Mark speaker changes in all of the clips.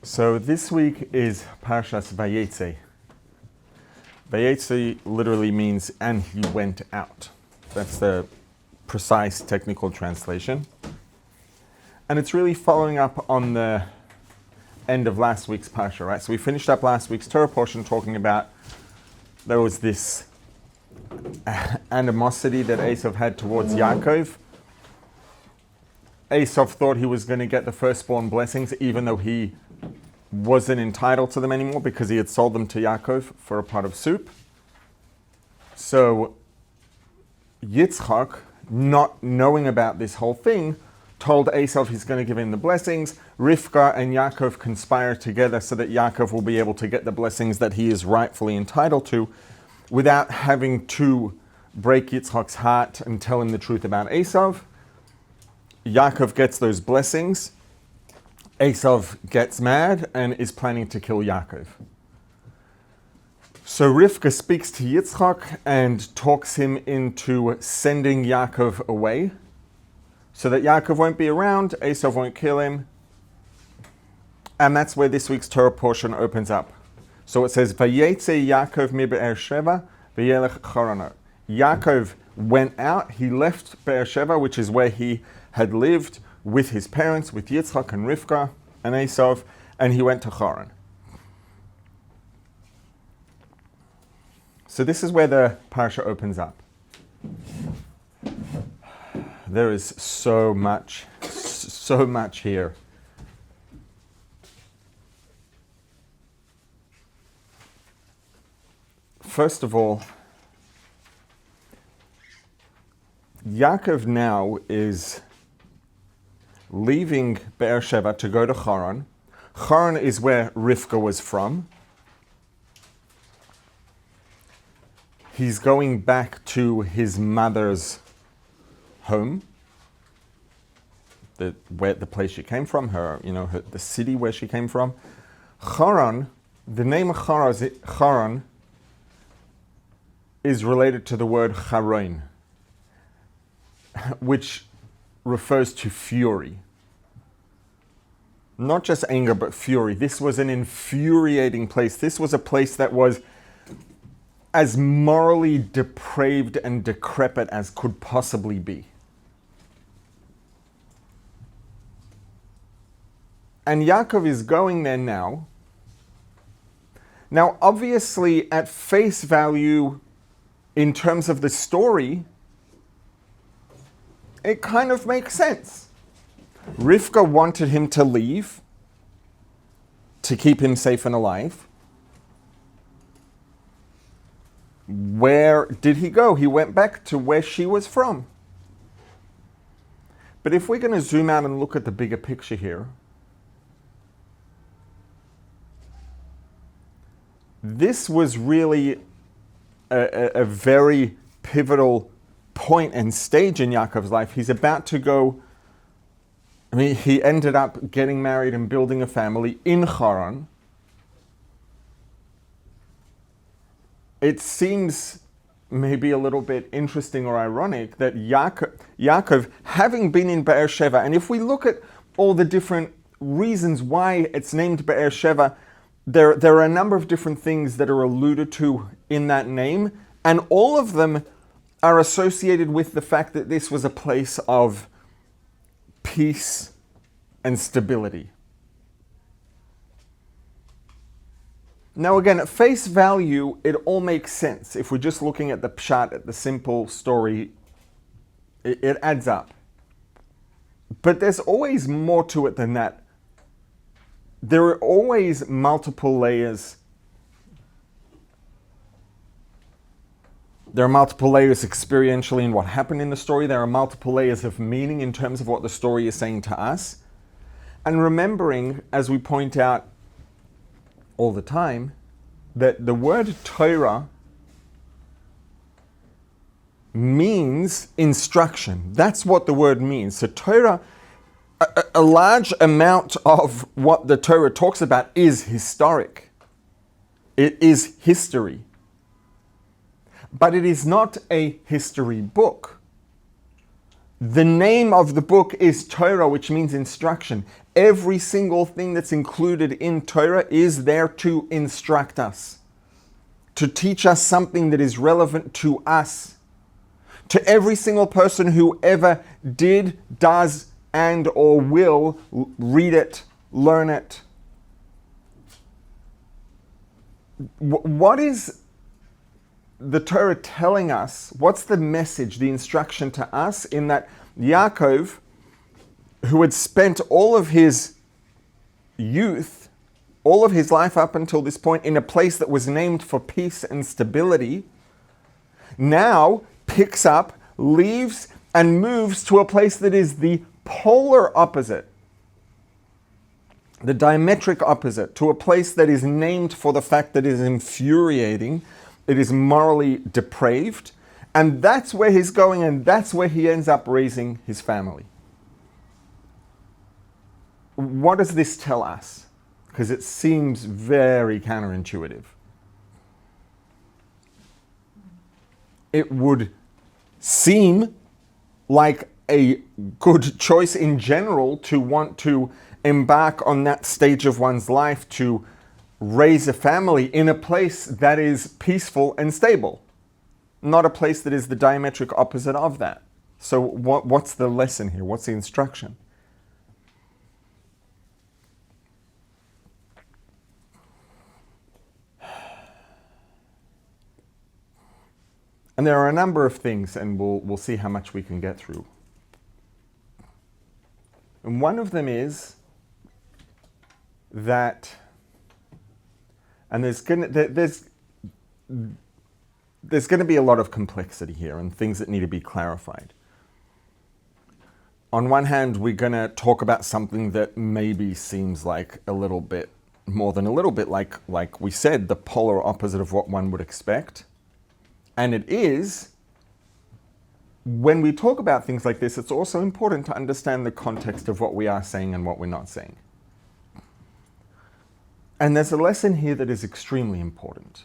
Speaker 1: So this week is Parshas Vayetze. Vayetze literally means, and he went out. That's the precise technical translation. And it's really following up on the end of last week's Parsha, right? So we finished up last week's Torah portion talking about there was this animosity that Esav had towards Yaakov. Esav thought he was going to get the firstborn blessings even though he wasn't entitled to them anymore because he had sold them to Yaakov for a pot of soup. So Yitzchak, not knowing about this whole thing, told Esav he's going to give him the blessings. Rivka and Yaakov conspire together so that Yaakov will be able to get the blessings that he is rightfully entitled to without having to break Yitzchak's heart and tell him the truth about Esav. Yaakov gets those blessings. Esav gets mad and is planning to kill Yaakov. So Rivka speaks to Yitzchak and talks him into sending Yaakov away so that Yaakov won't be around, Esav won't kill him. And that's where this week's Torah portion opens up. So it says, Vayetze Yaakov mi Be'er Sheva v'yelech Charano. Yaakov went out, he left Be'er Sheva, which is where he had lived with his parents, with Yitzchak and Rivka and Esav, and he went to Haran. So this is where the parsha opens up. There is so much here. First of all, Yaakov now is leaving Be'er Sheva to go to Haran. Haran is where Rivka was from. He's going back to his mother's home, the place she came from, the city where she came from. Haran, the name of Haran is related to the word charon, which refers to fury. Not just anger, but fury. This was an infuriating place. This was a place that was as morally depraved and decrepit as could possibly be. And Yaakov is going there now. Now, obviously, at face value, in terms of the story, it kind of makes sense. Rivka wanted him to leave to keep him safe and alive. Where did he go? He went back to where she was from. But if we're going to zoom out and look at the bigger picture here, this was really a very pivotal point and stage in Yaakov's life. He's about to go, he ended up getting married and building a family in Haran. It seems maybe a little bit interesting or ironic that Yaakov, having been in Be'er Sheva, and if we look at all the different reasons why it's named Be'er Sheva, there are a number of different things that are alluded to in that name, and all of them are associated with the fact that this was a place of peace and stability. Now again, at face value, it all makes sense. If we're just looking at the pshat, at the simple story, it adds up. But there's always more to it than that. There are always multiple layers. There are multiple layers experientially in what happened in the story. There are multiple layers of meaning in terms of what the story is saying to us. And remembering, as we point out all the time, that the word Torah means instruction. That's what the word means. So Torah, a large amount of what the Torah talks about is historic. It is history. But it is not a history book. The name of the book is Torah, which means instruction. Every single thing that's included in Torah is there to instruct us, to teach us something that is relevant to us. To every single person who ever did, does, and or will read it, learn it. What is the Torah telling us? What's the message, the instruction to us in that Yaakov, who had spent all of his youth, all of his life up until this point in a place that was named for peace and stability, now picks up, leaves, and moves to a place that is the polar opposite, the diametric opposite, to a place that is named for the fact that it is infuriating, it is morally depraved, and that's where he's going, and that's where he ends up raising his family. What does this tell us? Because it seems very counterintuitive. It would seem like a good choice in general to want to embark on that stage of one's life to raise a family in a place that is peaceful and stable, not a place that is the diametric opposite of that. So what's the lesson here? What's the instruction? And there are a number of things, and we'll see how much we can get through. And one of them is that, and there's going to be a lot of complexity here and things that need to be clarified. On one hand, we're going to talk about something that maybe seems like a little bit, more than a little bit, like we said, the polar opposite of what one would expect. And it is, when we talk about things like this, it's also important to understand the context of what we are saying and what we're not saying. And there's a lesson here that is extremely important.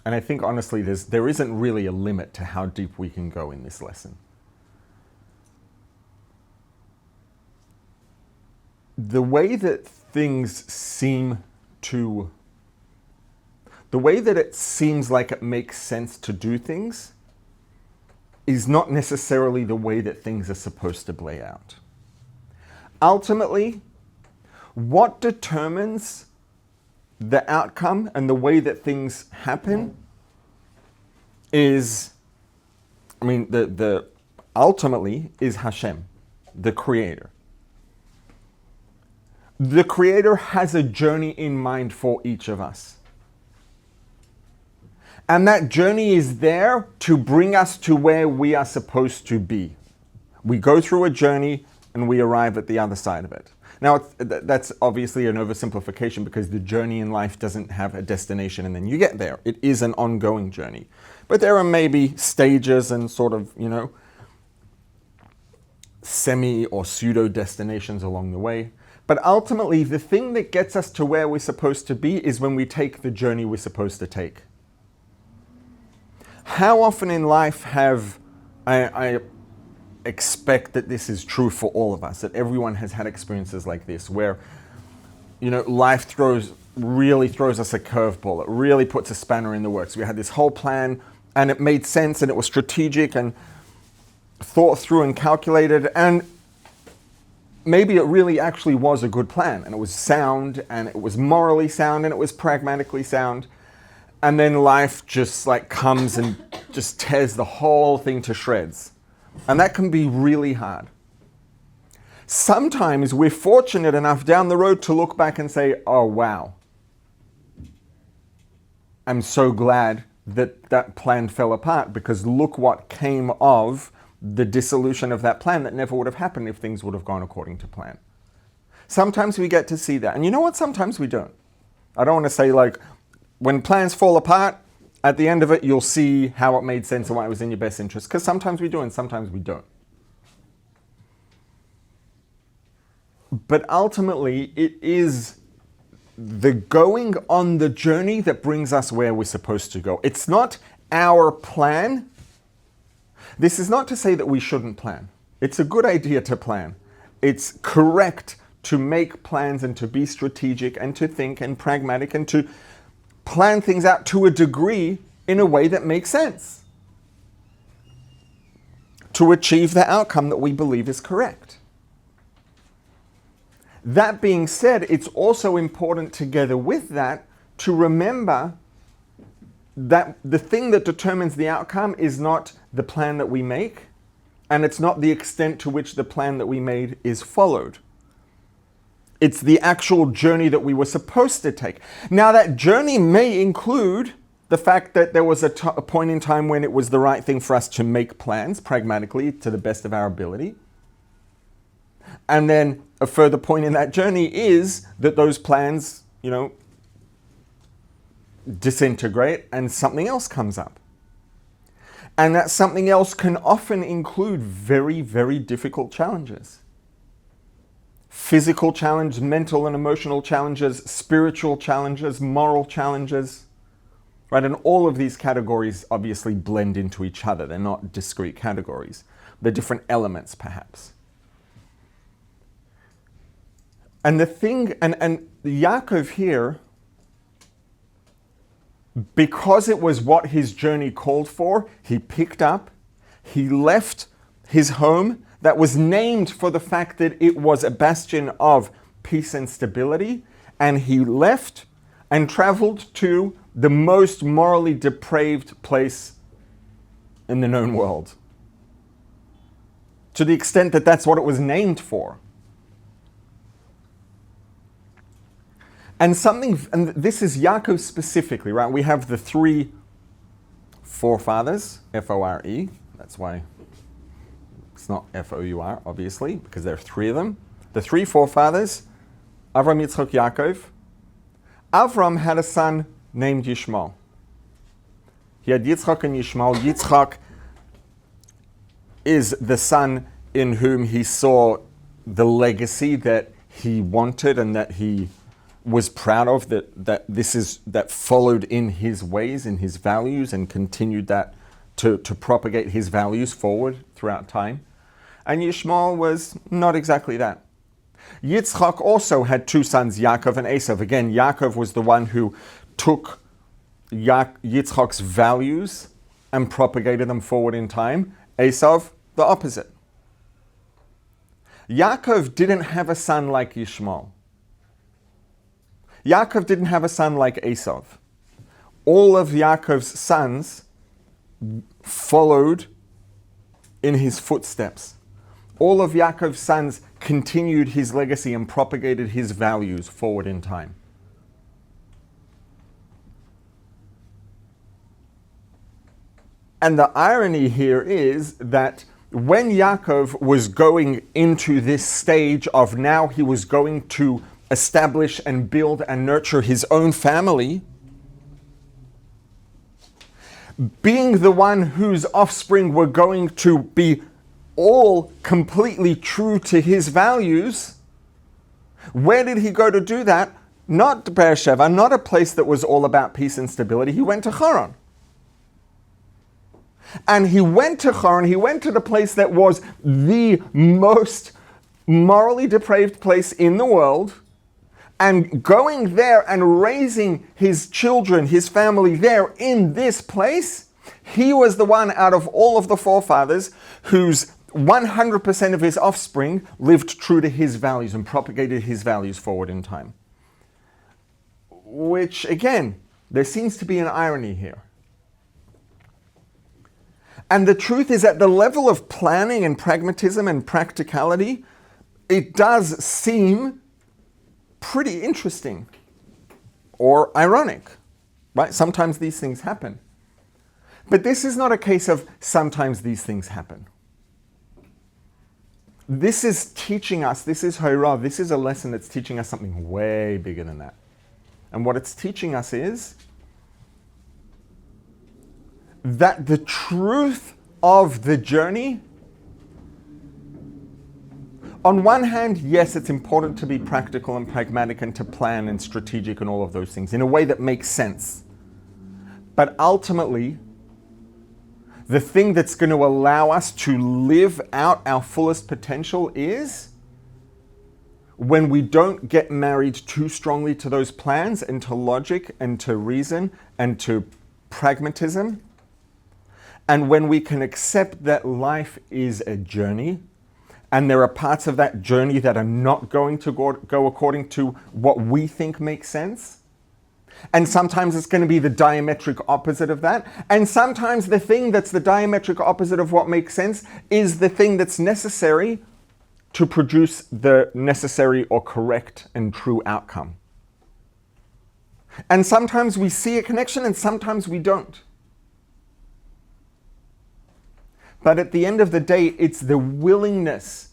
Speaker 1: And I think, honestly, there isn't really a limit to how deep we can go in this lesson. The way that things seem to... The way that it seems like it makes sense to do things is not necessarily the way that things are supposed to play out. Ultimately, what determines the outcome and the way that things happen is, the ultimately is Hashem, the Creator. The Creator has a journey in mind for each of us. And that journey is there to bring us to where we are supposed to be. We go through a journey and we arrive at the other side of it. Now, that's obviously an oversimplification because the journey in life doesn't have a destination and then you get there. It is an ongoing journey. But there are maybe stages and sort of, semi or pseudo destinations along the way. But ultimately, the thing that gets us to where we're supposed to be is when we take the journey we're supposed to take. How often in life have I expect that this is true for all of us, that everyone has had experiences like this where, life really throws us a curveball. It really puts a spanner in the works. We had this whole plan and it made sense and it was strategic and thought through and calculated, and maybe it really actually was a good plan and it was sound and it was morally sound and it was pragmatically sound. And then life just comes and just tears the whole thing to shreds. And that can be really hard. Sometimes we're fortunate enough down the road to look back and say, oh, wow. I'm so glad that plan fell apart because look what came of the dissolution of that plan that never would have happened if things would have gone according to plan. Sometimes we get to see that. And you know what? Sometimes we don't. I don't want to say when plans fall apart, at the end of it, you'll see how it made sense and why it was in your best interest. Because sometimes we do and sometimes we don't. But ultimately, it is the going on the journey that brings us where we're supposed to go. It's not our plan. This is not to say that we shouldn't plan. It's a good idea to plan. It's correct to make plans and to be strategic and to think and pragmatic and to plan things out to a degree in a way that makes sense to achieve the outcome that we believe is correct. That being said, it's also important together with that to remember that the thing that determines the outcome is not the plan that we make, and it's not the extent to which the plan that we made is followed. It's the actual journey that we were supposed to take. Now, that journey may include the fact that there was a point in time when it was the right thing for us to make plans pragmatically to the best of our ability. And then a further point in that journey is that those plans, disintegrate and something else comes up. And that something else can often include very, very difficult challenges. Physical challenges, mental and emotional challenges, spiritual challenges, moral challenges, right? And all of these categories obviously blend into each other. They're not discrete categories. They're different elements, perhaps. And the thing, and Yaakov here, because it was what his journey called for, he picked up, he left his home that was named for the fact that it was a bastion of peace and stability, and he left and traveled to the most morally depraved place in the known world. To the extent that that's what it was named for. And this is Yaakov specifically, right? We have the three forefathers, F-O-R-E. That's why it's not F-O-U-R, obviously, because there are three of them. The three forefathers, Avram, Yitzchak, Yaakov. Avram had a son named Yishmael. He had Yitzchak and Yishmael. Yitzchak is the son in whom he saw the legacy that he wanted and that he was proud of, that followed in his ways, in his values, and continued that to propagate his values forward throughout time. And Yishmael was not exactly that. Yitzchak also had two sons, Yaakov and Esav. Again, Yaakov was the one who took Yitzchak's values and propagated them forward in time. Esav, the opposite. Yaakov didn't have a son like Yishmael. Yaakov didn't have a son like Esav. All of Yaakov's sons followed in his footsteps. All of Yaakov's sons continued his legacy and propagated his values forward in time. And the irony here is that when Yaakov was going into this stage of now he was going to establish and build and nurture his own family, being the one whose offspring were going to be all completely true to his values, where did he go to do that? Not Beersheba, not a place that was all about peace and stability. He went to Haran. And he went to Haran, he went to the place that was the most morally depraved place in the world, and going there and raising his children, his family there in this place, he was the one out of all of the forefathers whose 100% of his offspring lived true to his values and propagated his values forward in time. Which, again, there seems to be an irony here. And the truth is, at the level of planning and pragmatism and practicality, it does seem pretty interesting or ironic, right? Sometimes these things happen. But this is not a case of sometimes these things happen. This is teaching us, this is Torah, this is a lesson that's teaching us something way bigger than that. And what it's teaching us is that the truth of the journey, on one hand, yes, it's important to be practical and pragmatic and to plan and strategic and all of those things in a way that makes sense. But ultimately, the thing that's going to allow us to live out our fullest potential is when we don't get married too strongly to those plans and to logic and to reason and to pragmatism. And when we can accept that life is a journey and there are parts of that journey that are not going to go according to what we think makes sense. And sometimes it's going to be the diametric opposite of that. And sometimes the thing that's the diametric opposite of what makes sense is the thing that's necessary to produce the necessary or correct and true outcome. And sometimes we see a connection and sometimes we don't. But at the end of the day, it's the willingness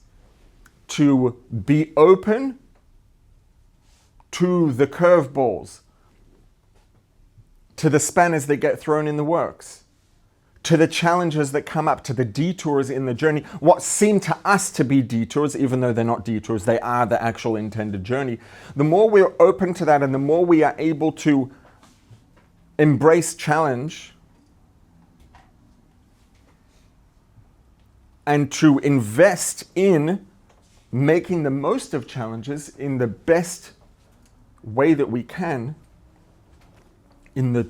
Speaker 1: to be open to the curveballs, to the spanners that get thrown in the works, to the challenges that come up, to the detours in the journey, what seem to us to be detours, even though they're not detours, they are the actual intended journey. The more we're open to that and the more we are able to embrace challenge and to invest in making the most of challenges in the best way that we can, in the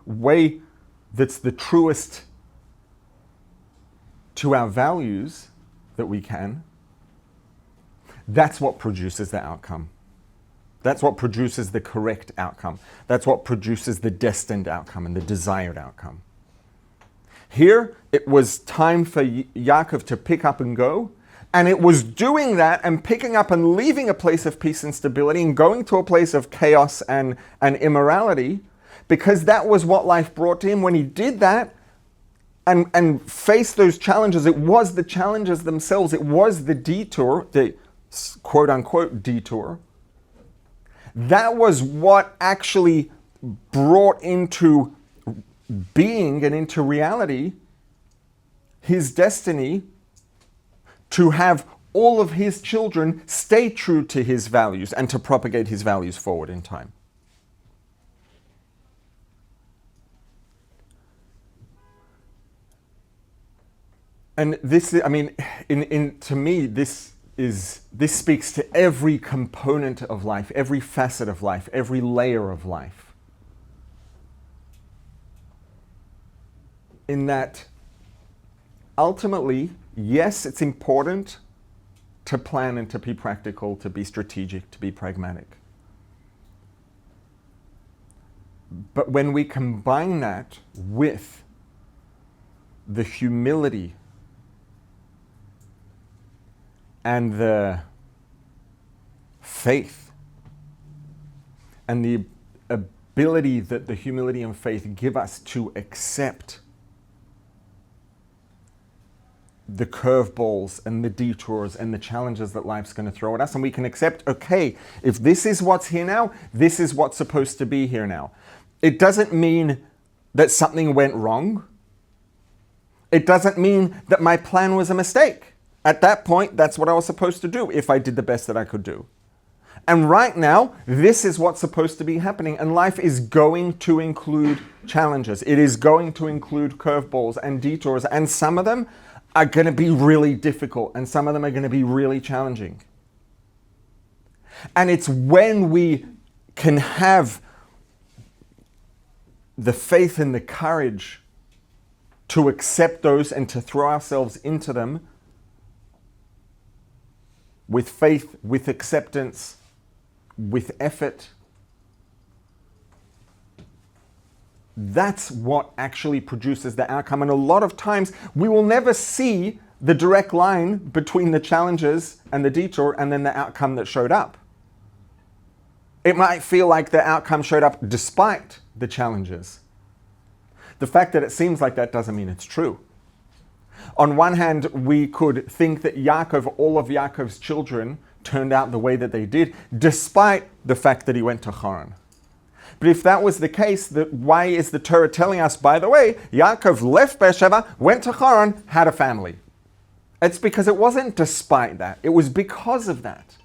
Speaker 1: way that's the truest to our values that we can, that's what produces the outcome. That's what produces the correct outcome. That's what produces the destined outcome and the desired outcome. Here, it was time for Yaakov to pick up and go, and it was doing that and picking up and leaving a place of peace and stability and going to a place of chaos and immorality, because that was what life brought to him. When he did that, and face those challenges, it was the challenges themselves, it was the detour, the quote-unquote detour. That was what actually brought into being and into reality his destiny to have all of his children stay true to his values and to propagate his values forward in time. And this, I mean, to me, this speaks to every component of life, every facet of life, every layer of life. In that, ultimately, yes, it's important to plan and to be practical, to be strategic, to be pragmatic. But when we combine that with the humility and the faith and the ability that the humility and faith give us to accept the curveballs and the detours and the challenges that life's going to throw at us, and we can accept, okay, if this is what's here now, this is what's supposed to be here now. It doesn't mean that something went wrong. It doesn't mean that my plan was a mistake. At that point, that's what I was supposed to do if I did the best that I could do. And right now, this is what's supposed to be happening. And life is going to include challenges. It is going to include curveballs and detours. And some of them are going to be really difficult. And some of them are going to be really challenging. And it's when we can have the faith and the courage to accept those and to throw ourselves into them with faith, with acceptance, with effort. That's what actually produces the outcome. And a lot of times we will never see the direct line between the challenges and the detour and then the outcome that showed up. It might feel like the outcome showed up despite the challenges. The fact that it seems like that doesn't mean it's true. On one hand, we could think that Yaakov, all of Yaakov's children, turned out the way that they did, despite the fact that he went to Haran. But if that was the case, why is the Torah telling us, by the way, Yaakov left Beersheba, went to Haran, had a family? It's because it wasn't despite that. It was because of that.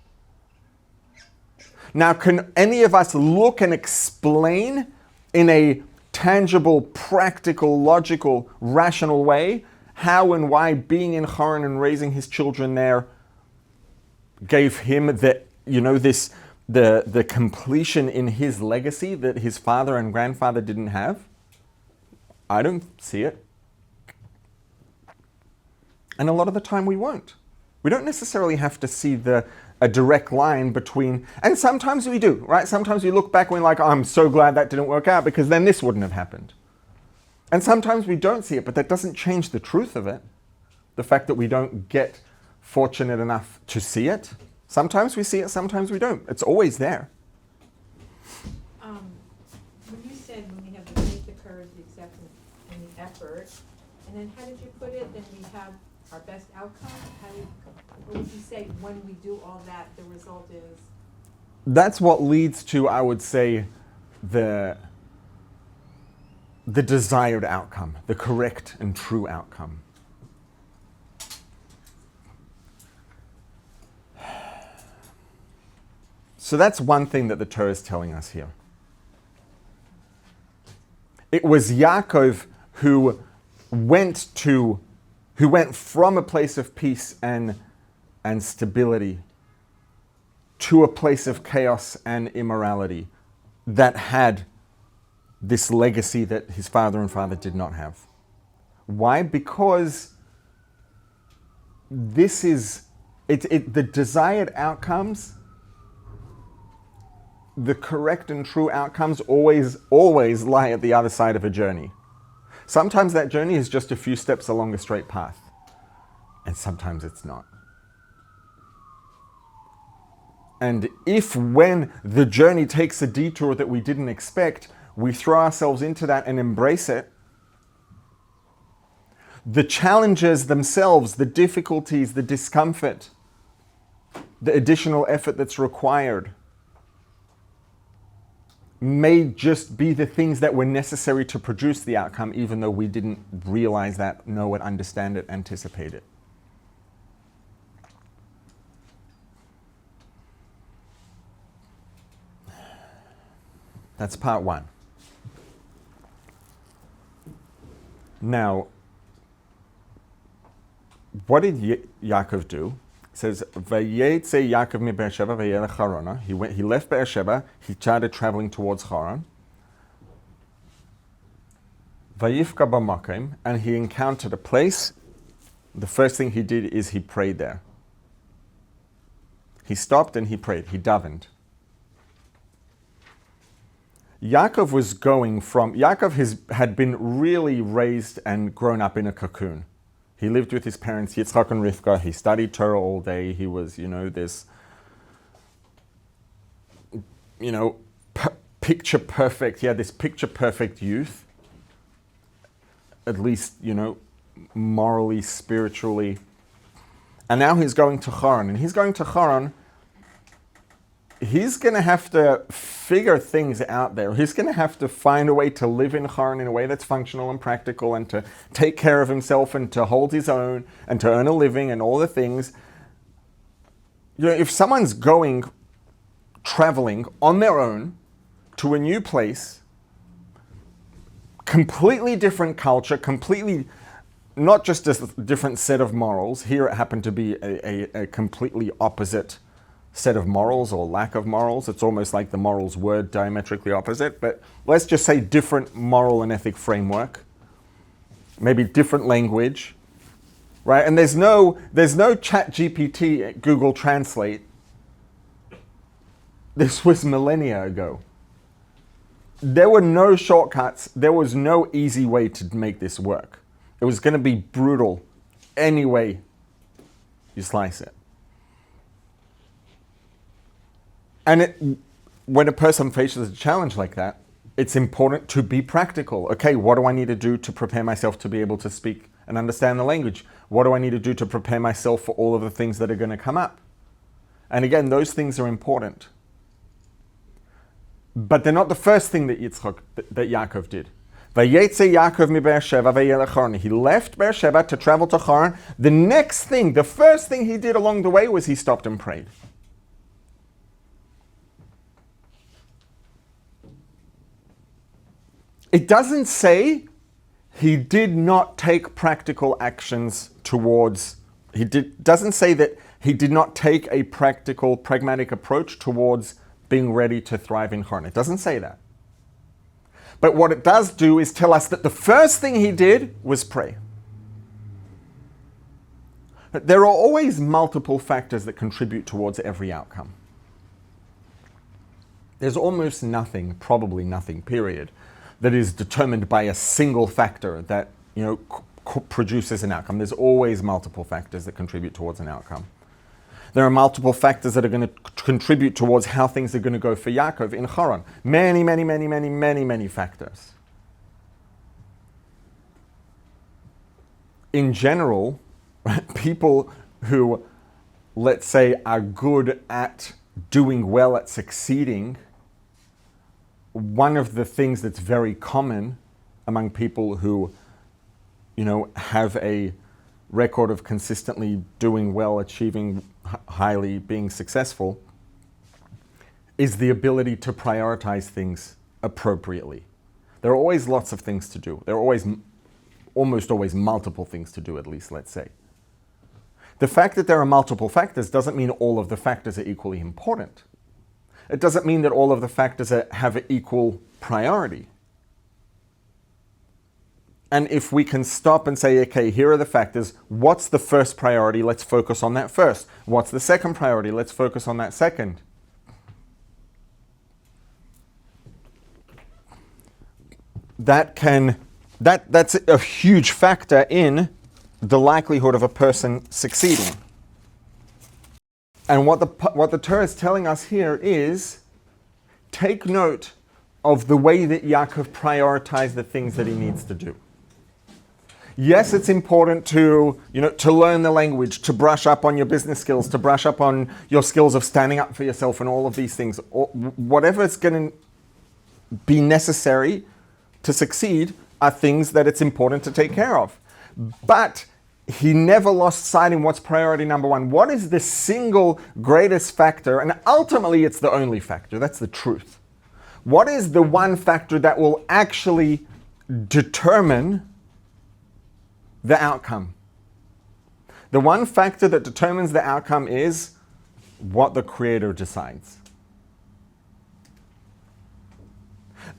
Speaker 1: Now, can any of us look and explain in a tangible, practical, logical, rational way how and why being in Haran and raising his children there gave him the completion in his legacy that his father and grandfather didn't have? I don't see it. And a lot of the time we won't. We don't necessarily have to see a direct line between, and sometimes we do, right? Sometimes we look back and we're like, I'm so glad that didn't work out because then this wouldn't have happened. And sometimes we don't see it, but that doesn't change the truth of it. The fact that we don't get fortunate enough to see it. Sometimes we see it, sometimes we don't. It's always there.
Speaker 2: When you said when we have the faith, the courage, the acceptance, and the effort, and then how did you put it? Then we have our best outcome? What would you say when we do all that, the result is?
Speaker 1: That's what leads to, I would say, the desired outcome, the correct and true outcome. So that's one thing that the Torah is telling us here. It was Yaakov who went from a place of peace and stability to a place of chaos and immorality that had this legacy that his father and father did not have. Why? Because this is the desired outcomes, the correct and true outcomes always lie at the other side of a journey. Sometimes that journey is just a few steps along a straight path, and sometimes it's not. And if when the journey takes a detour that we didn't expect, we throw ourselves into that and embrace it, the challenges themselves, the difficulties, the discomfort, the additional effort that's required may just be the things that were necessary to produce the outcome, even though we didn't realize that, know it, understand it, anticipate it. That's part one. Now, what did Yaakov do? It says, "Vayetze Yaakov mi Beersheba vayelech Harana." He left Beersheba. He started traveling towards Haran. Vayifka b'makom, and he encountered a place. The first thing he did is he prayed there. He stopped and he prayed. He davened. Yaakov had been really raised and grown up in a cocoon. He lived with his parents, Yitzchak and Rivka. He studied Torah all day. He was, this, picture perfect. He had this picture perfect youth. At least, morally, spiritually. And now he's going to Haran. And he's going to Haran. He's going to have to figure things out there. He's going to have to find a way to live in Haran in a way that's functional and practical, and to take care of himself and to hold his own and to earn a living and all the things. If someone's traveling on their own to a new place, completely different culture, completely, not just a different set of morals. Here it happened to be a completely opposite set of morals or lack of morals. It's almost like the morals were diametrically opposite, but let's just say different moral and ethic framework, maybe different language, right? And there's no Chat GPT at Google Translate. This was millennia ago. There were no shortcuts. There was no easy way to make this work. It was going to be brutal any way you slice it. And when a person faces a challenge like that, it's important to be practical. Okay, what do I need to do to prepare myself to be able to speak and understand the language? What do I need to do to prepare myself for all of the things that are going to come up? And again, those things are important. But they're not the first thing that Yaakov did. Vayetze Yaakov mi Beersheba vayelech Haran. He left Beersheba to travel to Haran. The first thing he did along the way was he stopped and prayed. It doesn't say he did not take practical actions towards, doesn't say that he did not take a practical, pragmatic approach towards being ready to thrive in Haran. It doesn't say that. But what it does do is tell us that the first thing he did was pray. There are always multiple factors that contribute towards every outcome. There's almost nothing, probably nothing, period, that is determined by a single factor that, produces an outcome. There's always multiple factors that contribute towards an outcome. There are multiple factors that are going to contribute towards how things are going to go for Yaakov in Haran. Many, many, many, many, many, many factors. In general, people who, let's say, are good at doing well, at succeeding, one of the things that's very common among people who, have a record of consistently doing well, achieving highly, being successful, is the ability to prioritize things appropriately. There are always lots of things to do. There are almost always multiple things to do, at least, let's say. The fact that there are multiple factors doesn't mean all of the factors are equally important. It doesn't mean that all of the factors have equal priority. And if we can stop and say, okay, here are the factors, what's the first priority? Let's focus on that first. What's the second priority? Let's focus on that second. That's a huge factor in the likelihood of a person succeeding. And what the Torah is telling us here is, take note of the way that Yaakov prioritized the things that he needs to do. Yes, it's important to learn the language, to brush up on your business skills, to brush up on your skills of standing up for yourself and all of these things. Whatever is going to be necessary to succeed are things that it's important to take care of. But he never lost sight in what's priority number one. What is the single greatest factor? And ultimately, it's the only factor. That's the truth. What is the one factor that will actually determine the outcome? The one factor that determines the outcome is what the Creator decides.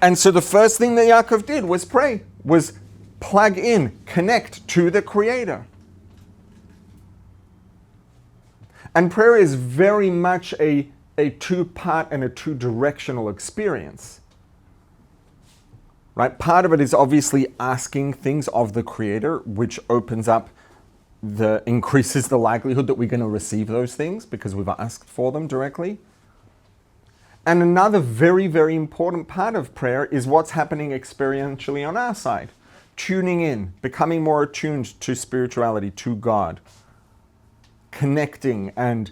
Speaker 1: And so the first thing that Yaakov did was pray, was plug in, connect to the Creator. And prayer is very much a two-part and a two-directional experience. Right? Part of it is obviously asking things of the Creator, which increases the likelihood that we're going to receive those things because we've asked for them directly. And another very, very important part of prayer is what's happening experientially on our side. Tuning in, becoming more attuned to spirituality, to God. Connecting and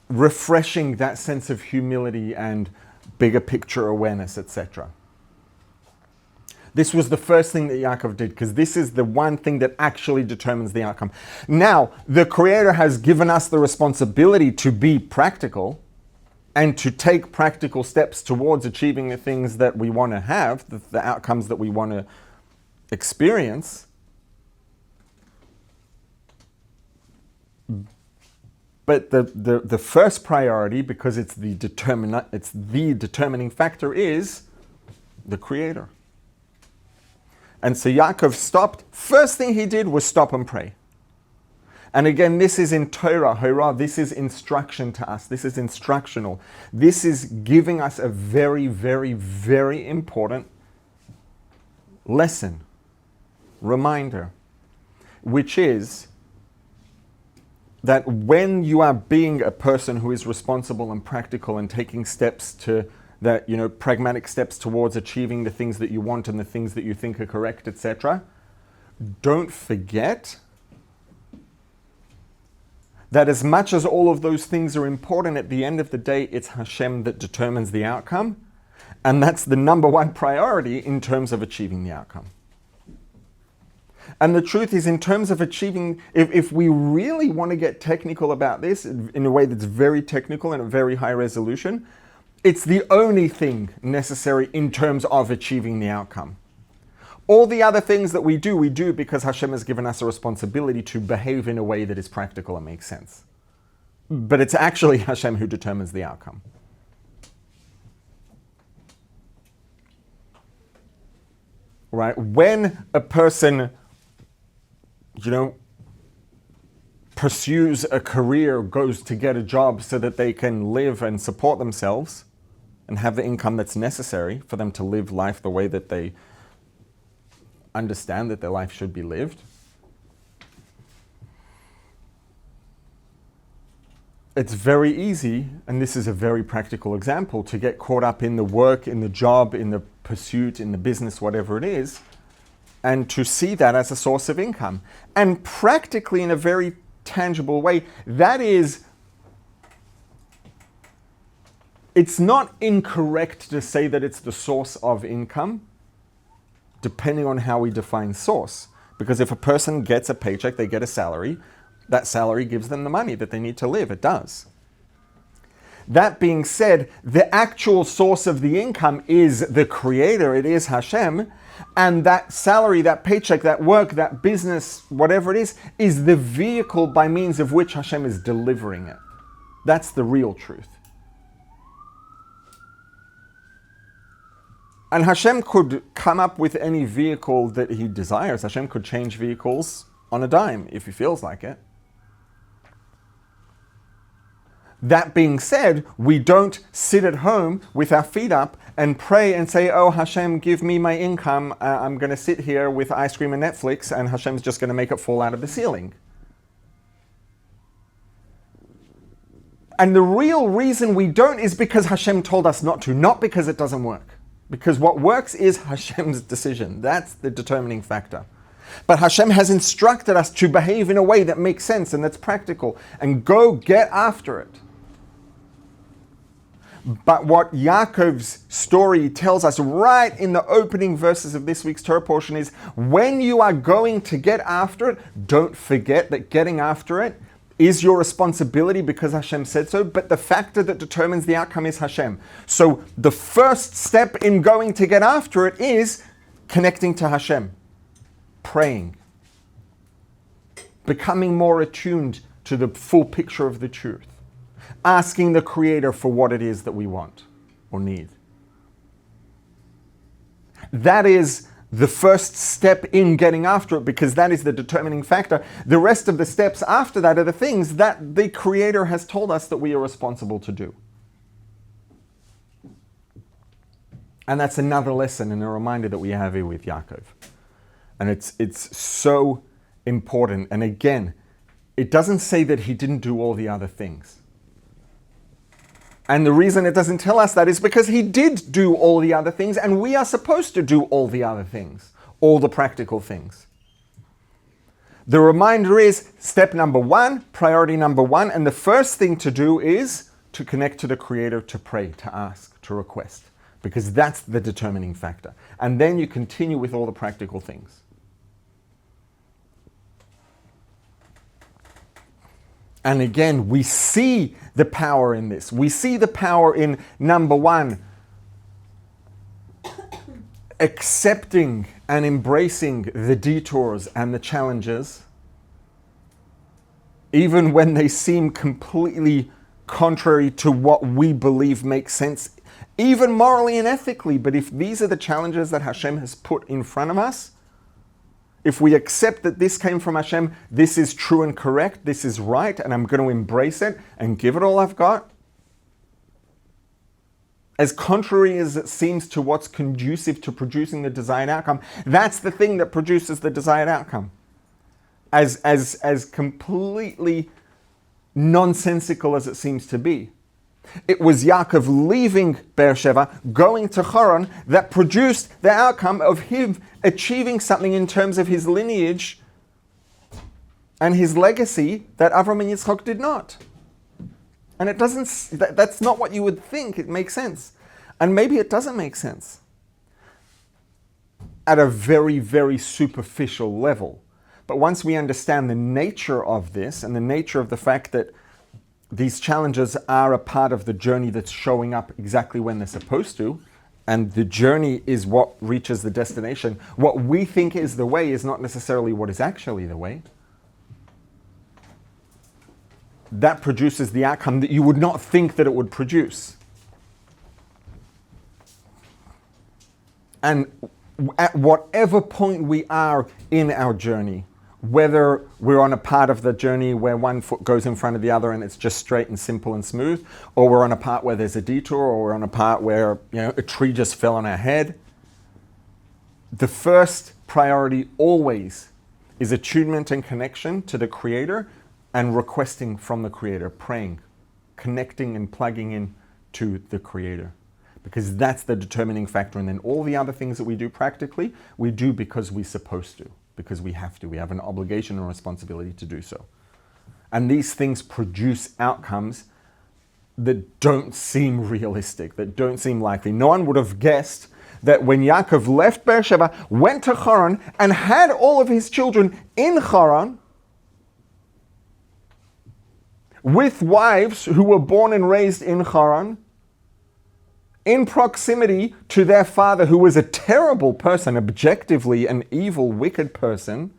Speaker 1: refreshing that sense of humility and bigger picture awareness, etc. This was the first thing that Yaakov did, because this is the one thing that actually determines the outcome. Now, the Creator has given us the responsibility to be practical and to take practical steps towards achieving the things that we want to have, the outcomes that we want to experience. But the first priority, because it's the determining factor, is the Creator. And so Yaakov stopped. First thing he did was stop and pray. And again, this is in Torah, this is instruction to us. This is instructional. This is giving us a very, very, very important lesson, reminder, which is that when you are being a person who is responsible and practical and taking steps pragmatic steps towards achieving the things that you want and the things that you think are correct, etc., don't forget that as much as all of those things are important, at the end of the day, it's Hashem that determines the outcome. And that's the number one priority in terms of achieving the outcome. And the truth is, in terms of achieving, if we really want to get technical about this, in a way that's very technical and a very high resolution, It's the only thing necessary in terms of achieving the outcome. All the other things that we do because Hashem has given us a responsibility to behave in a way that is practical and makes sense. But it's actually Hashem who determines the outcome. Right? When a person, pursues a career, goes to get a job so that they can live and support themselves and have the income that's necessary for them to live life the way that they understand that their life should be lived. It's very easy, and this is a very practical example, to get caught up in the work, in the job, in the pursuit, in the business, whatever it is, and to see that as a source of income. And practically, in a very tangible way, it's not incorrect to say that it's the source of income, depending on how we define source. Because if a person gets a paycheck, they get a salary, that salary gives them the money that they need to live. It does. That being said, the actual source of the income is the Creator, it is Hashem, and that salary, that paycheck, that work, that business, whatever it is the vehicle by means of which Hashem is delivering it. That's the real truth. And Hashem could come up with any vehicle that He desires. Hashem could change vehicles on a dime if He feels like it. That being said, we don't sit at home with our feet up and pray and say, oh Hashem, give me my income. I'm going to sit here with ice cream and Netflix, and Hashem's just going to make it fall out of the ceiling. And the real reason we don't is because Hashem told us not to, not because it doesn't work. Because what works is Hashem's decision. That's the determining factor. But Hashem has instructed us to behave in a way that makes sense and that's practical, and go get after it. But what Yaakov's story tells us right in the opening verses of this week's Torah portion is, when you are going to get after it, don't forget that getting after it is your responsibility because Hashem said so, but the factor that determines the outcome is Hashem. So the first step in going to get after it is connecting to Hashem, praying, becoming more attuned to the full picture of the truth, asking the Creator for what it is that we want or need. That is the first step in getting after it, because that is the determining factor. The rest of the steps after that are the things that the Creator has told us that we are responsible to do. And that's another lesson and a reminder that we have here with Yaakov. And it's so important. And again, it doesn't say that he didn't do all the other things. And the reason it doesn't tell us that is because he did do all the other things, and we are supposed to do all the other things, all the practical things. The reminder is step number one, priority number one, and the first thing to do is to connect to the Creator, to pray, to ask, to request, because that's the determining factor. And then you continue with all the practical things. And again, we see the power in this. We see the power in, number one, accepting and embracing the detours and the challenges, even when they seem completely contrary to what we believe makes sense, even morally and ethically. But if these are the challenges that Hashem has put in front of us, if we accept that this came from Hashem, this is true and correct, this is right, and I'm going to embrace it and give it all I've got, as contrary as it seems to what's conducive to producing the desired outcome, that's the thing that produces the desired outcome. As completely nonsensical as it seems to be, it was Yaakov leaving Beersheba, going to Haran, that produced the outcome of him achieving something in terms of his lineage and his legacy that Avram and Yitzchak did not. And it doesn't, that's not what you would think. It makes sense. And maybe it doesn't make sense at a very, very superficial level. But once we understand the nature of this and the nature of the fact that these challenges are a part of the journey that's showing up exactly when they're supposed to. And the journey is what reaches the destination. What we think is the way is not necessarily what is actually the way. That produces the outcome that you would not think that it would produce. And at whatever point we are in our journey, whether we're on a part of the journey where one foot goes in front of the other and it's just straight and simple and smooth, or we're on a part where there's a detour, or we're on a part where a tree just fell on our head, the first priority always is attunement and connection to the Creator and requesting from the Creator, praying, connecting and plugging in to the Creator. Because that's the determining factor. And then all the other things that we do practically, we do because we're supposed to, because we have to. We have an obligation and responsibility to do so. And these things produce outcomes that don't seem realistic, that don't seem likely. No one would have guessed that when Yaakov left Beersheba, went to Haran, and had all of his children in Haran, with wives who were born and raised in Haran, in proximity to their father, who was a terrible person, objectively an evil, wicked person.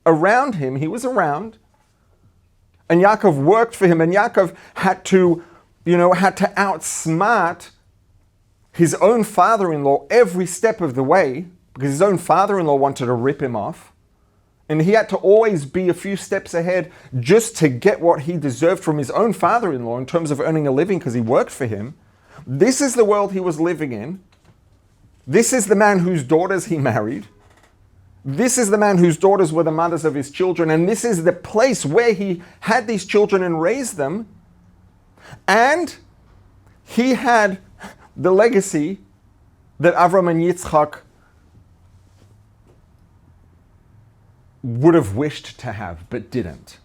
Speaker 1: Around him, he was around. And Yaakov worked for him, and Yaakov had to outsmart his own father-in-law every step of the way, because his own father-in-law wanted to rip him off. And he had to always be a few steps ahead just to get what he deserved from his own father-in-law in terms of earning a living, because he worked for him. This is the world he was living in. This is the man whose daughters he married. This is the man whose daughters were the mothers of his children. And this is the place where he had these children and raised them. And he had the legacy that Avram and Yitzchak would have wished to have, but didn't.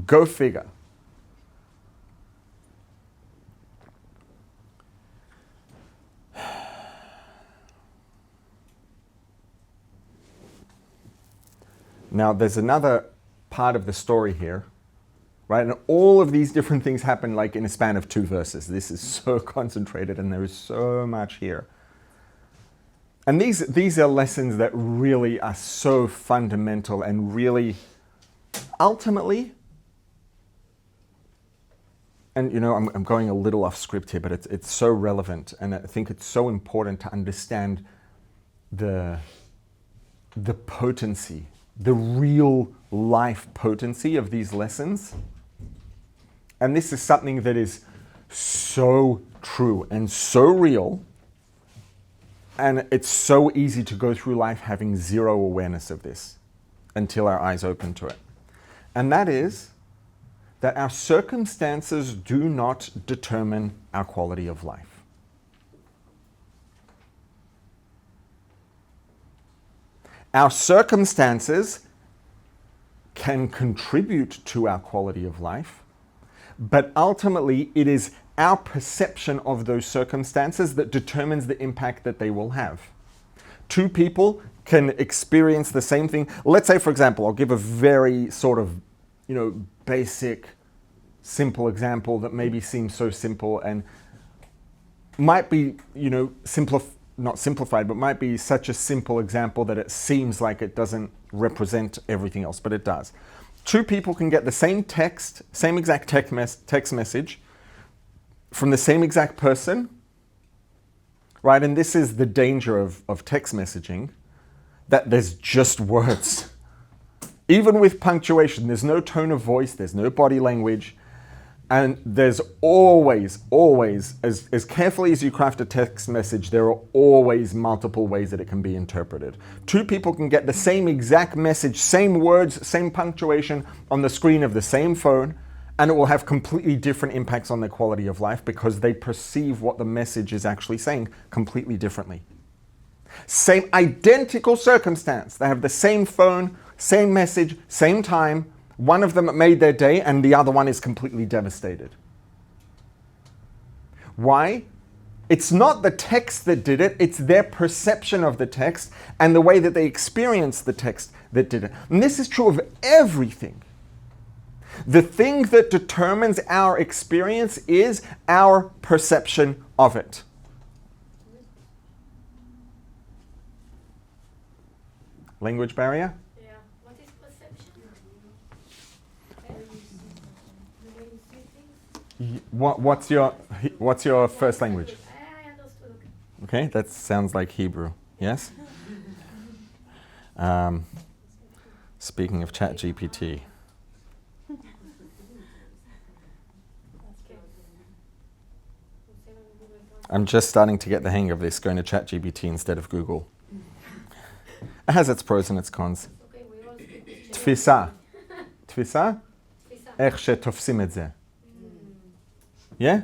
Speaker 1: Go figure. Now, there's another part of the story here, right? And all of these different things happen like in a span of 2 verses. This is so concentrated and there is so much here. And these are lessons that really are so fundamental and really, ultimately, and I'm going a little off script here, but it's so relevant, and I think it's so important to understand the potency, the real life potency of these lessons. And this is something that is so true and so real, and it's so easy to go through life having zero awareness of this until our eyes open to it. And that is that our circumstances do not determine our quality of life. Our circumstances can contribute to our quality of life, but ultimately it is our perception of those circumstances that determines the impact that they will have. 2 people can experience the same thing. Let's say, for example, I'll give a very sort of, basic, simple example that maybe seems so simple and might be, not simplified, but might be such a simple example that it seems like it doesn't represent everything else, but it does. 2 people can get the same text, same exact text message from the same exact person, right? And this is the danger of text messaging, that there's just words. Even with punctuation, there's no tone of voice, there's no body language, and there's always, as carefully as you craft a text message, there are always multiple ways that it can be interpreted. 2 people can get the same exact message, same words, same punctuation on the screen of the same phone, and it will have completely different impacts on their quality of life because they perceive what the message is actually saying completely differently. Same identical circumstance. They have the same phone, same message, same time. One of them made their day and the other one is completely devastated. Why? It's not the text that did it, it's their perception of the text and the way that they experience the text that did it. And this is true of everything. The thing that determines our experience is our perception of it. Language barrier?
Speaker 3: Yeah. What is perception?
Speaker 1: What's your first language?
Speaker 3: I understood.
Speaker 1: Okay, that sounds like Hebrew. Yes? Speaking of ChatGPT. I'm just starting to get the hang of this, going to ChatGPT instead of Google. It has its pros and its cons.
Speaker 3: Okay, we all speak.
Speaker 1: תפיסה. תפיסה? איך שתופסים את זה. Yeah?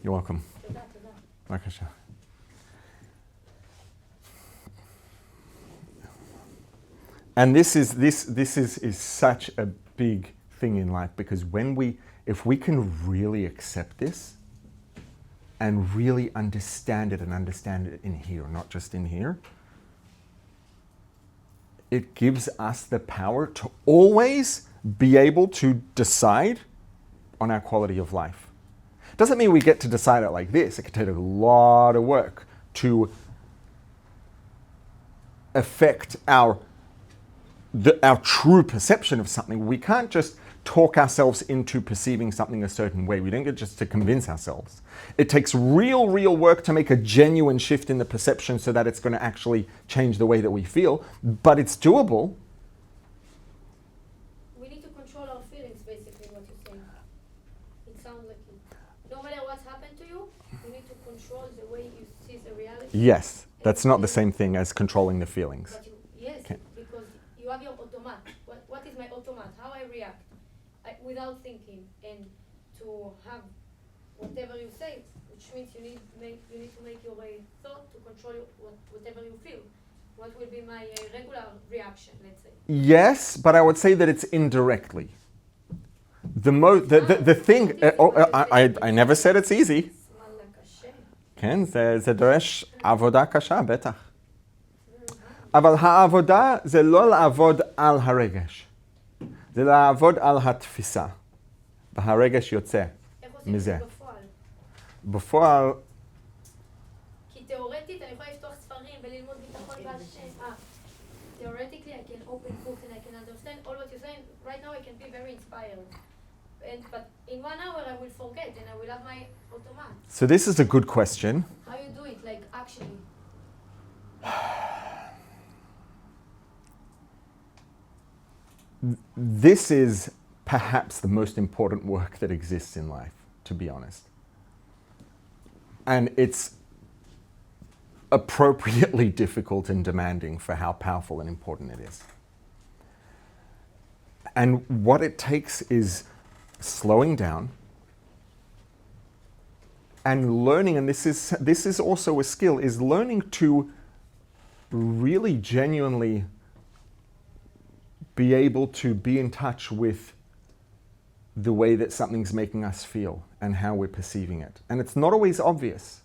Speaker 1: You're welcome. בבקשה. And this is such a big thing in life, because if we can really accept this and really understand it in here, not just in here, it gives us the power to always be able to decide on our quality of life. Doesn't mean we get to decide it like this. It can take a lot of work to affect our true perception of something. We can't just talk ourselves into perceiving something a certain way. We don't get just to convince ourselves. It takes real work to make a genuine shift in the perception so that it's going to actually change the way that we feel, but it's doable.
Speaker 3: We need to control our feelings, basically, what you're saying. It sounds like it. No matter what's happened to you, you need to control the way you see the reality.
Speaker 1: Yes, that's not the same thing as controlling the feelings.
Speaker 3: Yes, okay. Because you have your automat. What is my automat? How I react without thinking, and to have whatever you say, which means you need to make your thought to control whatever you feel. What will be my regular reaction, let's say?
Speaker 1: Yes, but I would say that it's indirectly. The thing, I never said it's easy. כן, זה דורש עבודה קשה, בטח. אבל העבודה זה לא לעבוד על הרגש. זה לעבוד על התפיסה. והרגש יוצא מזה.
Speaker 3: איך עושים את זה בפועל?
Speaker 1: בפועל...
Speaker 3: כי תיאורטית אני יכולה לפתוח ספרים וללמוד ביטחון בהשם. Theoretically I can open books and I can understand all what you're saying. Right now I can be very inspired. But in 1 hour I will forget and I will have my automat.
Speaker 1: So this is a good question.
Speaker 3: How you do it, like actually?
Speaker 1: This is perhaps the most important work that exists in life, to be honest. And it's appropriately difficult and demanding for how powerful and important it is. And what it takes is slowing down and learning, and this is also a skill, is learning to really genuinely be able to be in touch with the way that something's making us feel and how we're perceiving it. And it's not always obvious.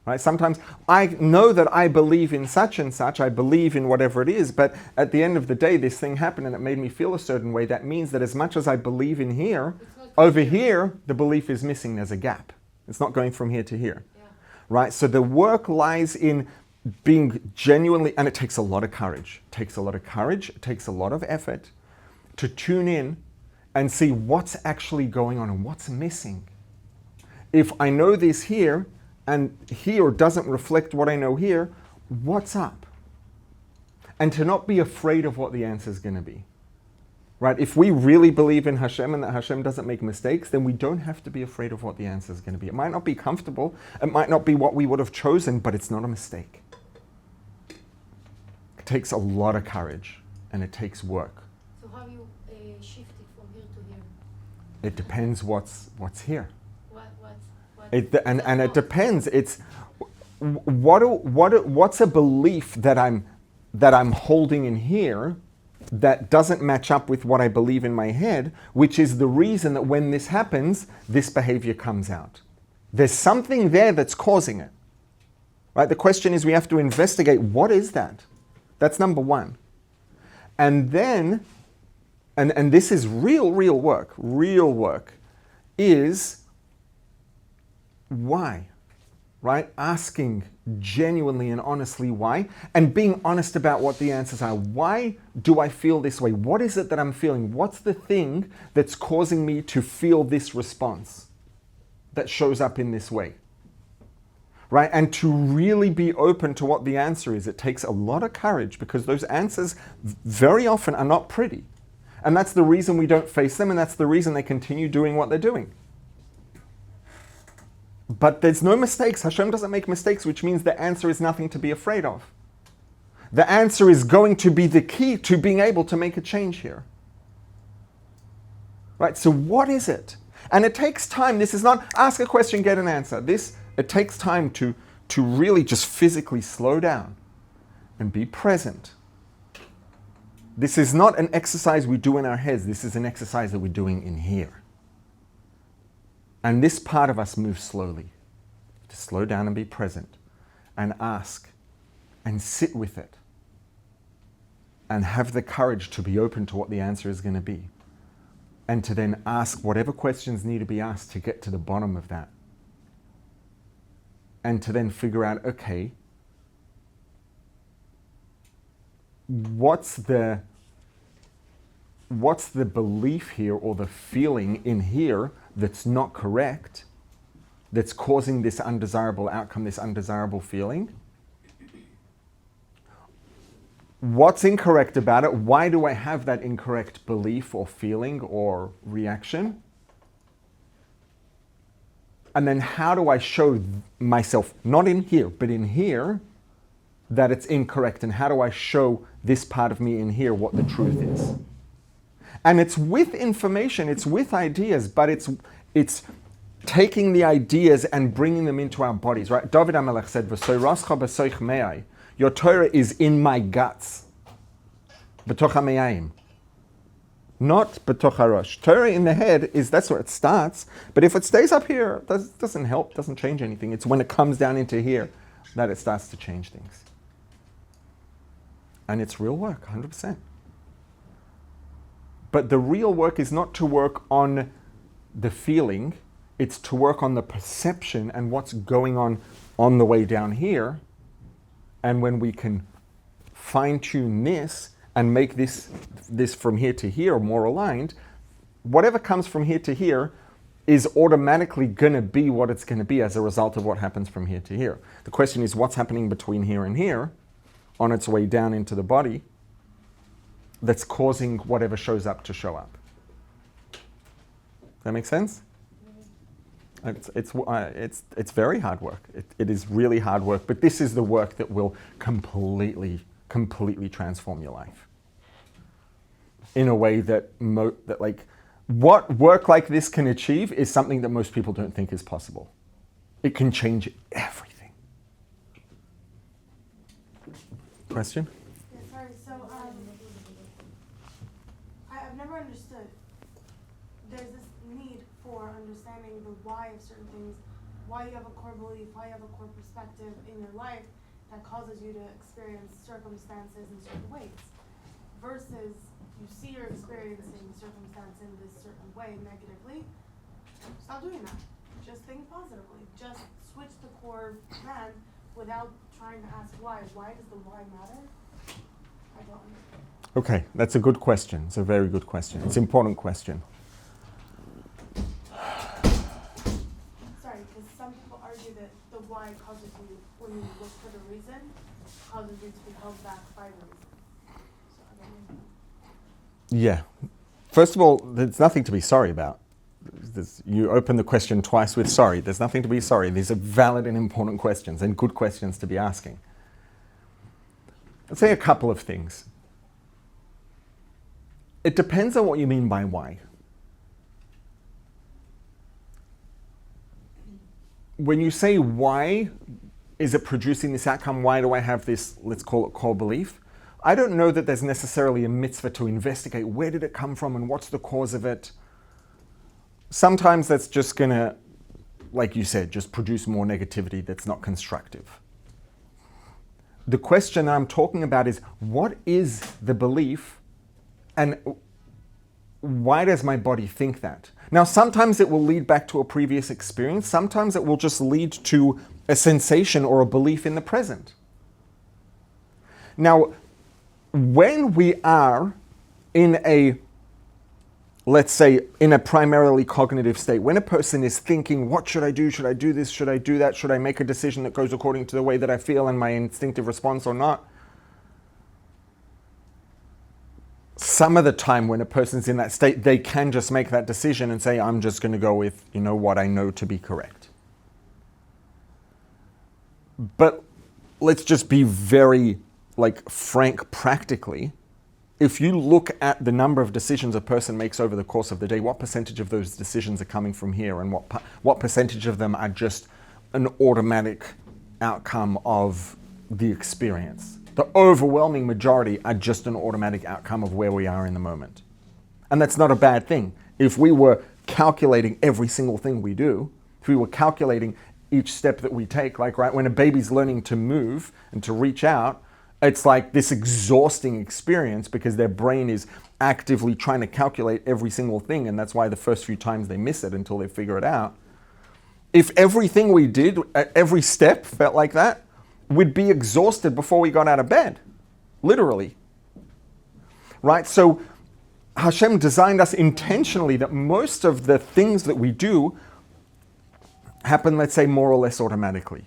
Speaker 1: Right? Sometimes I know that I believe in such and such, I believe in whatever it is, but at the end of the day, this thing happened and it made me feel a certain way. That means that as much as I believe in here, over here, the belief is missing. There's a gap. It's not going from here to here. Yeah. Right? So the work lies in being genuinely, and it takes a lot of courage. It takes a lot of courage, it takes a lot of effort to tune in and see what's actually going on and what's missing. If I know this here, and here doesn't reflect what I know here, what's up? And to not be afraid of what the answer is going to be. Right? If we really believe in Hashem and that Hashem doesn't make mistakes, then we don't have to be afraid of what the answer is going to be. It might not be comfortable, it might not be what we would have chosen, but it's not a mistake. It takes a lot of courage and it takes work.
Speaker 3: So how you shift it from here to here?
Speaker 1: It depends what's here.
Speaker 3: What?
Speaker 1: And it depends. It's what's a belief that I'm holding in here that doesn't match up with what I believe in my head, which is the reason that when this happens, this behavior comes out. There's something there that's causing it. Right? The question is, we have to investigate, what is that? That's number one. And then, and this is real work, is why? Right? Asking genuinely and honestly why, and being honest about what the answers are. Why do I feel this way? What is it that I'm feeling? What's the thing that's causing me to feel this response that shows up in this way? Right? And to really be open to what the answer is, it takes a lot of courage, because those answers very often are not pretty. And that's the reason we don't face them, and that's the reason they continue doing what they're doing. But there's no mistakes. Hashem doesn't make mistakes, which means the answer is nothing to be afraid of. The answer is going to be the key to being able to make a change here. Right? So what is it? And it takes time. This is not ask a question, get an answer. It takes time to really just physically slow down and be present. This is not an exercise we do in our heads. This is an exercise that we're doing in here. And this part of us moves slowly. To slow down and be present and ask and sit with it and have the courage to be open to what the answer is going to be, and to then ask whatever questions need to be asked to get to the bottom of that, and to then figure out, okay, what's the belief here or the feeling in here that's not correct, that's causing this undesirable outcome, this undesirable feeling? What's incorrect about it? Why do I have that incorrect belief or feeling or reaction? And then how do I show myself, not in here, but in here, that it's incorrect? And how do I show this part of me in here what the truth is? And it's with information, it's with ideas, but it's taking the ideas and bringing them into our bodies, right? David HaMelech said, "V'soirascha b'soich me'ai." Your Torah is in my guts. B'toch ha'me'ayim. Not b'toch harosh. Torah in the head that's where it starts, but if it stays up here, it doesn't help, doesn't change anything. It's when it comes down into here that it starts to change things. And it's real work, 100%. But the real work is not to work on the feeling, it's to work on the perception and what's going on the way down here. And when we can fine-tune this and make this from here to here more aligned, whatever comes from here to here is automatically going to be what it's going to be as a result of what happens from here to here. The question is, what's happening between here and here on its way down into the body that's causing whatever shows up to show up? Does that make sense? It's very hard work. It is really hard work, but this is the work that will completely transform your life in a way that what work like this can achieve is something that most people don't think is possible. It can change everything. Question?
Speaker 4: Yeah, sorry. So I've never understood. There's this need for understanding the why of certain things, why you have a core belief, why you have a core perspective in your life that causes you to experience circumstances in certain ways, versus you see you're experiencing circumstance in this certain way negatively. Stop doing that. Just think positively. Just switch the core plan without trying to ask why. Why does the why matter? I don't understand.
Speaker 1: Okay, that's a good question. It's a very good question. It's an important question.
Speaker 4: Sorry, because some people argue that the why causes you, when you look for the reason, causes you to be held back by the reason. So I don't know.
Speaker 1: Yeah. First of all, there's nothing to be sorry about. You open the question twice with sorry. There's nothing to be sorry. These are valid and important questions and good questions to be asking. I'd say a couple of things. It depends on what you mean by why. When you say why is it producing this outcome, why do I have this, let's call it core belief, I don't know that there's necessarily a mitzvah to investigate where did it come from and what's the cause of it. Sometimes that's just going to, like you said, just produce more negativity that's not constructive. the question I'm talking about is, what is the belief and why does my body think that? Now, sometimes it will lead back to a previous experience. Sometimes it will just lead to a sensation or a belief in the present. Now, when we are in a, let's say, in a primarily cognitive state, when a person is thinking, what should I do? Should I do this? Should I do that? Should I make a decision that goes according to the way that I feel and my instinctive response or not? Some of the time when a person's in that state, they can just make that decision and say, I'm just going to go with, what I know to be correct. But let's just be very, frank practically. If you look at the number of decisions a person makes over the course of the day, what percentage of those decisions are coming from here and what percentage of them are just an automatic outcome of the experience? The overwhelming majority are just an automatic outcome of where we are in the moment. And that's not a bad thing. If we were calculating every single thing we do, if we were calculating each step that we take, right, when a baby's learning to move and to reach out, it's like this exhausting experience because their brain is actively trying to calculate every single thing, and that's why the first few times they miss it until they figure it out. If everything we did at every step felt like that, we'd be exhausted before we got out of bed, literally. Right? So Hashem designed us intentionally that most of the things that we do happen, let's say, more or less automatically.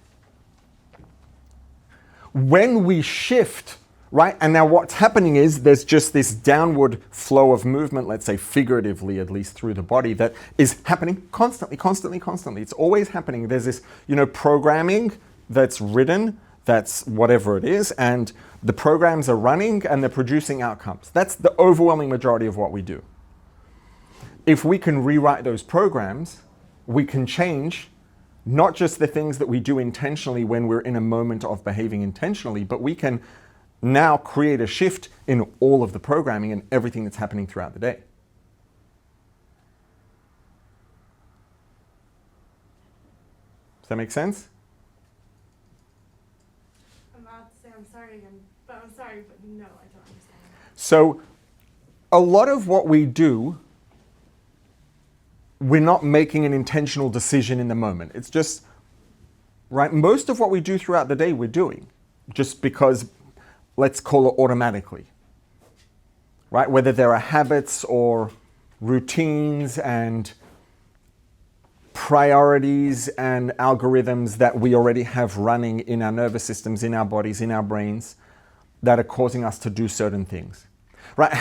Speaker 1: When we shift, right, and now what's happening is there's just this downward flow of movement, let's say figuratively at least through the body, that is happening constantly. It's always happening. There's this, programming that's written, that's whatever it is, and the programs are running and they're producing outcomes. That's the overwhelming majority of what we do. If we can rewrite those programs, we can change not just the things that we do intentionally when we're in a moment of behaving intentionally, but we can now create a shift in all of the programming and everything that's happening throughout the day. Does that make sense?
Speaker 4: I'm about to say I'm sorry again, but I'm sorry, but no, I don't understand.
Speaker 1: So a lot of what we do, we're not making an intentional decision in the moment. It's just, right, most of what we do throughout the day we're doing just because, let's call it automatically, right? Whether there are habits or routines and priorities and algorithms that we already have running in our nervous systems, in our bodies, in our brains, that are causing us to do certain things, right?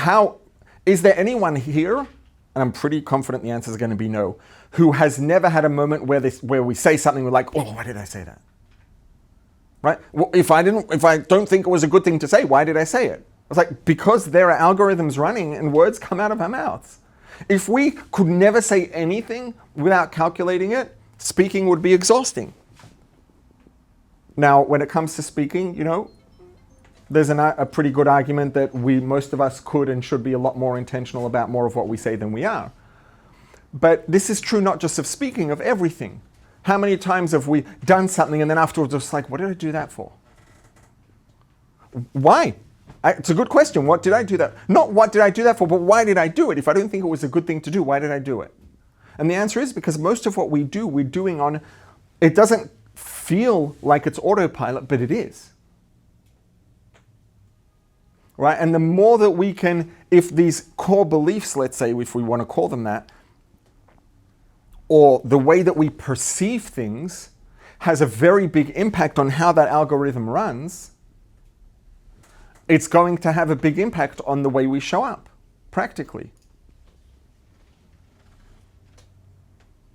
Speaker 1: Is there anyone here, and I'm pretty confident the answer is going to be no, who has never had a moment where we say something, we're like, oh, why did I say that? Right? Well, if I don't think it was a good thing to say, why did I say it? It's like, because there are algorithms running and words come out of our mouths. If we could never say anything without calculating it, speaking would be exhausting. Now, when it comes to speaking, there's a pretty good argument that most of us could and should be a lot more intentional about more of what we say than we are. But this is true not just of speaking, of everything. How many times have we done something and then afterwards it's like, what did I do that for? Why? It's a good question. What did I do that? Not what did I do that for, but why did I do it? If I don't think it was a good thing to do, why did I do it? And the answer is because most of what we do, we're doing on, it doesn't feel like it's autopilot, but it is. Right? And the more that we can, if these core beliefs, let's say, if we want to call them that, or the way that we perceive things has a very big impact on how that algorithm runs, it's going to have a big impact on the way we show up, practically.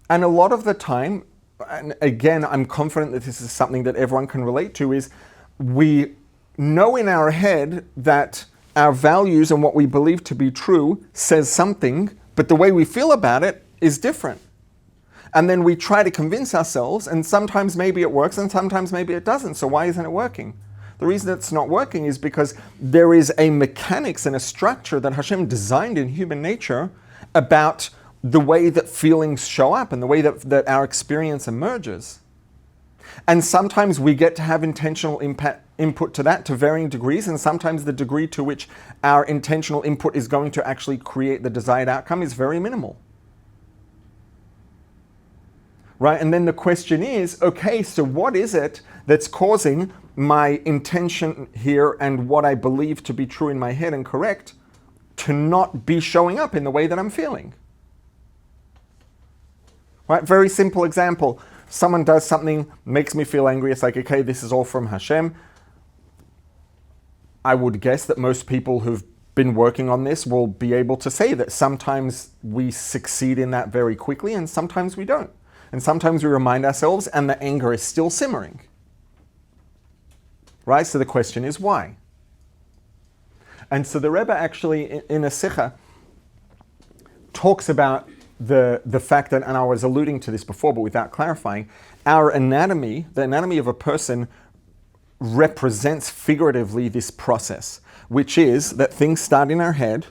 Speaker 1: And a lot of the time, and again, I'm confident that this is something that everyone can relate to, is we know in our head that our values and what we believe to be true says something, but the way we feel about it is different. And then we try to convince ourselves, and sometimes maybe it works and sometimes maybe it doesn't. So why isn't it working? The reason it's not working is because there is a mechanics and a structure that Hashem designed in human nature about the way that feelings show up and the way that our experience emerges. And sometimes we get to have intentional input to that to varying degrees, and sometimes the degree to which our intentional input is going to actually create the desired outcome is very minimal. Right? And then the question is, okay, so what is it that's causing my intention here and what I believe to be true in my head and correct to not be showing up in the way that I'm feeling? Right? Very simple example. Someone does something, makes me feel angry. It's like, okay, this is all from Hashem. I would guess that most people who've been working on this will be able to say that sometimes we succeed in that very quickly and sometimes we don't. And sometimes we remind ourselves and the anger is still simmering. Right? So the question is why? And so the Rebbe actually, in a Sikha, talks about the fact that, and I was alluding to this before but without clarifying, our anatomy, the anatomy of a person, represents figuratively this process, which is that things start in our head.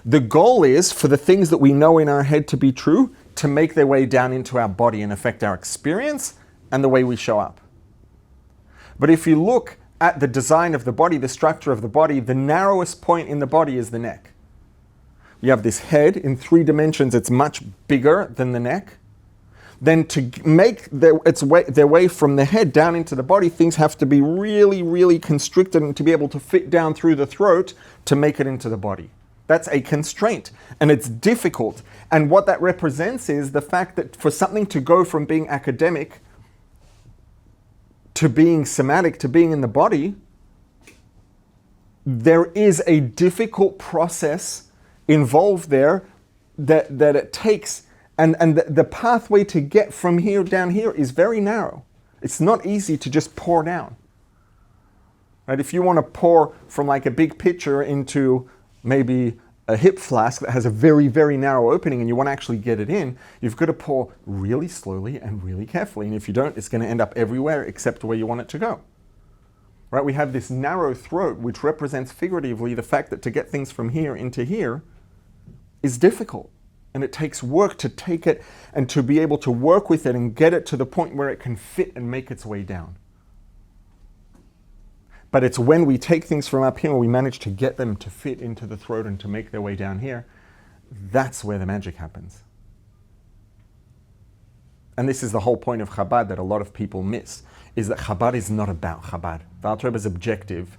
Speaker 1: The goal is for the things that we know in our head to be true to make their way down into our body and affect our experience and the way we show up. But if you look at the design of the body, the structure of the body, the narrowest point in the body is the neck. You have this head in 3 dimensions, it's much bigger than the neck. Then to make their way from the head down into the body, things have to be really, really constricted and to be able to fit down through the throat to make it into the body. That's a constraint, and it's difficult. And what that represents is the fact that for something to go from being academic to being somatic, to being in the body, there is a difficult process involved there that it takes, and the pathway to get from here down here is very narrow. It's not easy to just pour down. Right? If you want to pour from like a big pitcher into maybe a hip flask that has a very, very narrow opening and you want to actually get it in, you've got to pour really slowly and really carefully. And if you don't, it's going to end up everywhere except where you want it to go. Right? We have this narrow throat, which represents figuratively the fact that to get things from here into here is difficult. And it takes work to take it and to be able to work with it and get it to the point where it can fit and make its way down. But it's when we take things from up here and we manage to get them to fit into the throat and to make their way down here, that's where the magic happens. And this is the whole point of Chabad that a lot of people miss, is that Chabad is not about Chabad. The Alter Rebbe's objective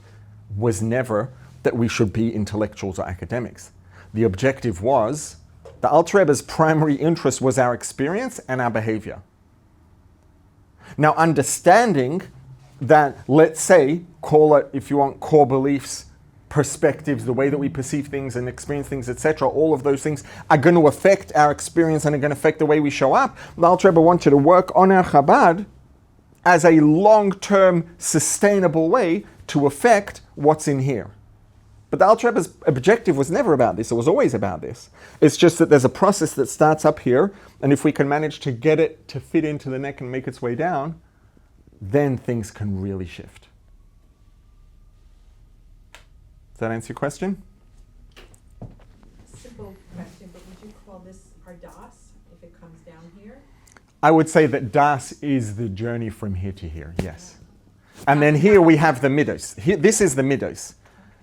Speaker 1: was never that we should be intellectuals or academics. The objective was, the Alter Rebbe's primary interest was our experience and our behavior. Now, understanding that, let's say, call it, if you want, core beliefs, perspectives, the way that we perceive things and experience things, etc., all of those things are going to affect our experience and are going to affect the way we show up. The Alter Rebbe wanted to work on our Chabad as a long-term, sustainable way to affect what's in here. But the Alter Rebbe's objective was never about this, it was always about this. It's just that there's a process that starts up here, and if we can manage to get it to fit into the neck and make its way down, then things can really shift. Does that answer your question?
Speaker 2: Simple question, but would you call this our das if it comes down here?
Speaker 1: I would say that das is the journey from here to here, yes. And then here we have the middos. Here, this is the middos.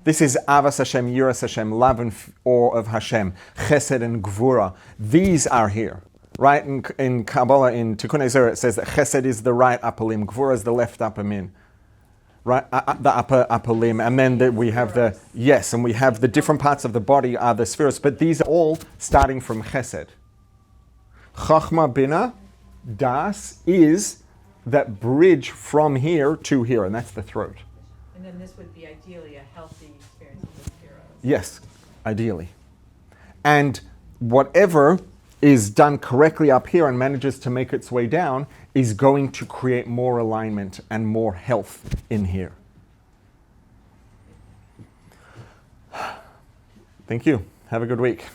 Speaker 1: This is Avas Hashem, Yiras Hashem, love and awe of Hashem, Chesed and Gvura. These are here. Right? In Kabbalah, in Tikkun Ezra, it says that Chesed is the right upper limb, Gvura is the left upper limb. Right? The upper limb. And then we have and we have the different parts of the body are the spheres, but these are all starting from Chesed. Chachma Bina, Das, is that bridge from here to here, and that's the throat.
Speaker 2: And then this would be ideally a healthy experience with the heroes.
Speaker 1: Yes, ideally. And whatever is done correctly up here and manages to make its way down is going to create more alignment and more health in here. Thank you. Have a good week.